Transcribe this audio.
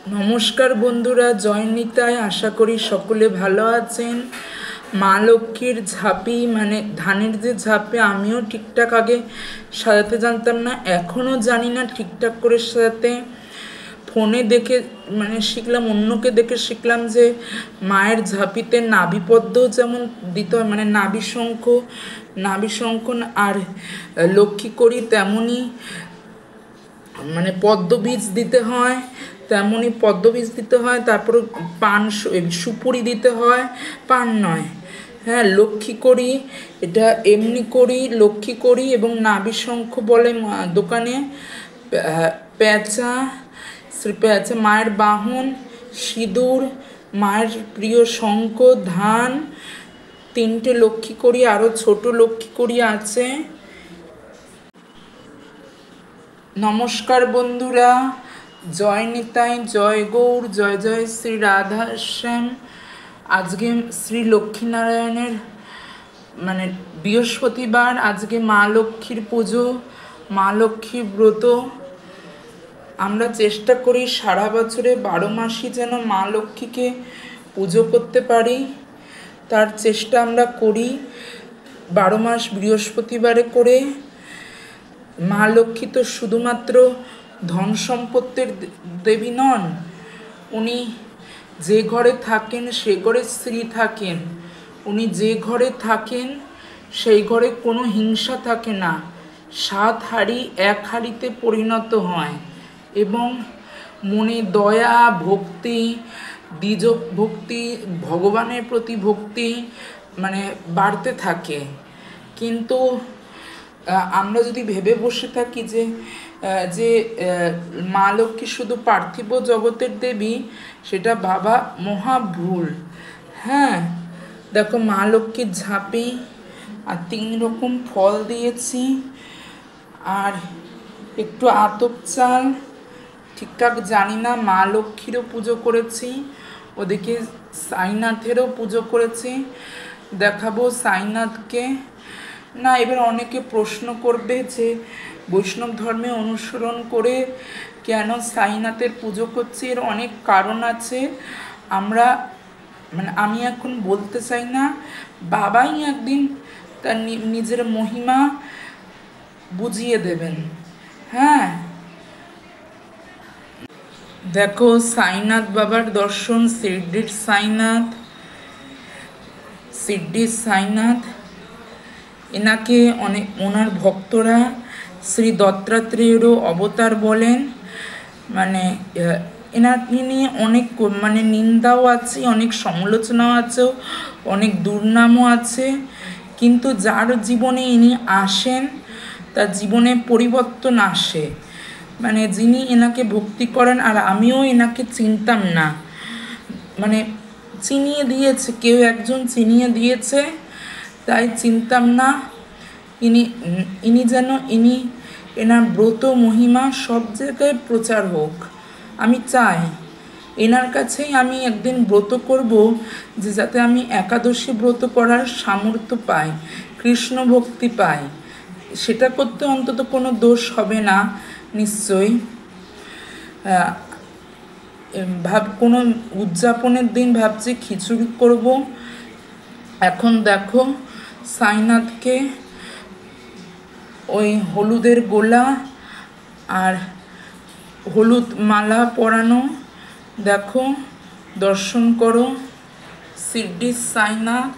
নমস্কার বন্ধুরা, জয় নিতাই। আশা করি সকলে ভালো আছেন। মা লক্ষ্মীর ঝাঁপি মানে ধানের যে ঝাঁপি আমিও ঠিকঠাক আগে সাজাতে জানতাম না, এখনও জানি না ঠিকঠাক করে সাজাতে। ফোনে দেখে শিখলাম, অন্যকে দেখে শিখলাম যে মায়ের ঝাঁপিতে নাভিপদ্ম যেমন দিতে হয়, মানে নাভি শঙ্খ আর লক্ষ্মী করি তেমনই পদ্ম বীজ দিতে হয়, তেমনই পদ্ম বীজ দিতে হয়। তারপরে পান সুপুরি দিতে হয়, পান নয়। হ্যাঁ, লক্ষ্মী করি, এটা এমনি করি, লক্ষ্মী করি। এবং নাভি শঙ্খ বলে দোকানে। পেঁচা, মায়ের বাহন, সিঁদুর, মায়ের প্রিয় শঙ্খ, ধান, 3টে লক্ষ্মী করি, আরও ছোট লক্ষ্মী করি আছে। নমস্কার বন্ধুরা, জয় নিতাই, জয় গৌর, জয় জয় শ্রী রাধা শ্যাম। আজকে শ্রী লক্ষ্মীনারায়ণের বৃহস্পতিবার, আজকে মা লক্ষ্মীর পুজো, মা লক্ষ্মীর ব্রত। আমরা চেষ্টা করি সারা বছরে 12 মাসই যেন মা লক্ষ্মীকে পুজো করতে পারি, তার চেষ্টা আমরা করি 12 মাস বৃহস্পতিবারে করে। মা লক্ষ্মী তো শুধুমাত্র ধন সম্পত্তির দেবী নন, উনি যে ঘরে থাকেন সে ঘরে স্ত্রী থাকেন। উনি যে ঘরে থাকেন সেই ঘরে কোনো হিংসা থাকে না, 7 হাঁড়ি 1 হাঁড়িতে পরিণত হয় এবং মনে দয়া, ভক্তি, দ্বিজ ভক্তি, ভগবানের প্রতি ভক্তি বাড়তে থাকে। কিন্তু আমরা যদি ভেবে বসে থাকি যে মা লক্ষ্মী শুধু পার্থিব জগতের দেবী, সেটা ভাবা মহা ভুল। হ্যাঁ, দেখো মা লক্ষ্মীর ঝাঁপি আর 3 রকম ফল দিয়েছি, আর একটু আতপ চাল, ঠিকঠাক জানি না। মা লক্ষ্মীরও পুজো করেছি, ওদিকে সাইনাথেরও পুজো করেছি, দেখাবো সাইনাথকে না। এবার অনেকে প্রশ্ন করবে যে বৈষ্ণব ধর্মে অনুসরণ করে কেন সাইনাথের পুজো করছি। এর অনেক কারণ আছে, আমি এখন বলতে চাই না। বাবাই একদিন তার নিজের মহিমা বুঝিয়ে দেবেন। হ্যাঁ, দেখো সাইনাথ বাবার দর্শন, শিরডির সাইনাথ। এনাকে ওনার ভক্তরা শ্রী দত্তাত্রেয়েরও অবতার বলেন। এনাকে নিয়ে অনেক নিন্দাও আছে, অনেক সমালোচনাও আছে, অনেক দুর্নামও আছে। কিন্তু যার জীবনে ইনি আসেন তার জীবনে পরিবর্তন আসে। যিনি এনাকে ভক্তি করেন, আর আমিও এনাকে চিনতাম না, চিনিয়ে দিয়েছে, কেউ একজন চিনিয়ে দিয়েছে, তাই চিনতাম না। এনার ব্রত মহিমা সব জায়গায় প্রচার হোক। আমি চাই এনার কাছেই আমি একদিন ব্রত করব, যাতে আমি একাদশী ব্রত করার সামর্থ্য পাই, কৃষ্ণ ভক্তি পাই। সেটা করতে অন্তত কোনো দোষ হবে না নিশ্চয়ই। কোনো উদযাপনের দিন ভাবছি খিচুড়ি করব। এখন দেখো সাইনাথকে ওই হলুদের গোলা আর হলুদ মালা পরানো, দেখো দর্শন করো শিরডির সাইনাথ।